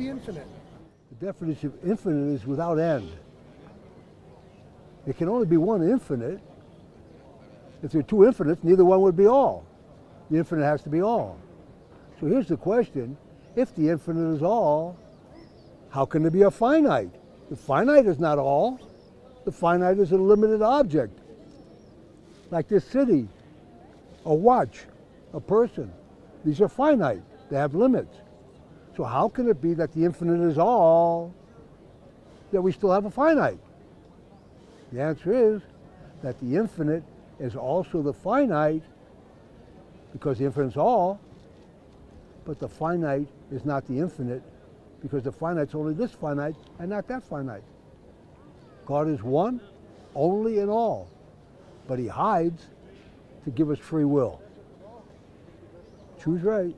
be infinite? The definition of infinite is without end. It can only be one infinite. If there are two infinites, neither one would be all. The infinite has to be all. So here's the question. If the infinite is all, how can there be a finite? The finite is not all. The finite is a limited object. Like this city, a watch, a person. These are finite. They have limits. So how can it be that the infinite is all, that we still have a finite? The answer is that the infinite is also the finite, because the infinite is all, but the finite is not the infinite, because the finite's only this finite and not that finite. God is one, only and all, but he hides to give us free will. Choose right.